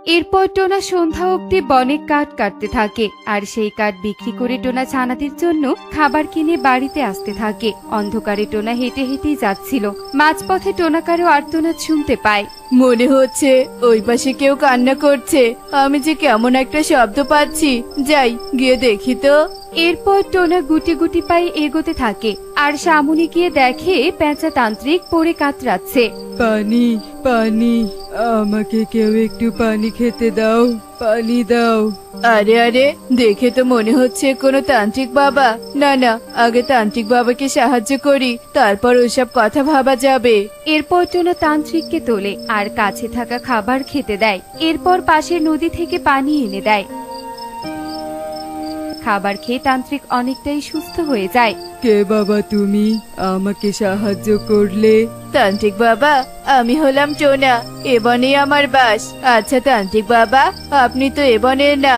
এরপর টোনা সন্ধ্যা অবধি বনে কাঠ কাটতে থাকে আর সেই কাঠ বিক্রি করে টোনা ছানাদের জন্য খাবার কিনে বাড়িতে আসতে থাকে। অন্ধকারে টোনা হেঁটে হেঁটেই যাচ্ছিল। মাঝপথে টোনা কারো আর্তনাদ শুনতে পায়। মনে হচ্ছে ওই পাশে কেউ কান্না করছে। আমি যে কেমন একটা শব্দ পাচ্ছি, যাই গিয়ে দেখি তো। এরপর টোনা গুটি গুটি পায়ে এগোতে থাকে আর সামনে গিয়ে দেখে পেঁচা তান্ত্রিক পড়ে কাতরাচ্ছে। পানি পানি, আমাকে কেউ একটু পানি খেতে দাও, পানি দাও। আরে আরে, দেখে তো মনে হচ্ছে কোনো তান্ত্রিক বাবা। না না, আগে তান্ত্রিক বাবাকে সাহায্য করি, তারপর ওসব কথা ভাবা যাবে। এরপর টোনা তান্ত্রিককে তোলে আর কাছে থাকা খাবার খেতে দেয়। এরপর পাশের নদী থেকে পানি এনে দেয়। খাবার খেয়ে তান্ত্রিক অনেকটাই সুস্থ হয়ে যায়। কে বাবা তুমি, আমাকে সাহায্য করলে? তান্ত্রিক বাবা, আমি হলাম টোনা, এ বনে আমার বাস। আচ্ছা তান্ত্রিক বাবা, আপনি তো এ বনের না,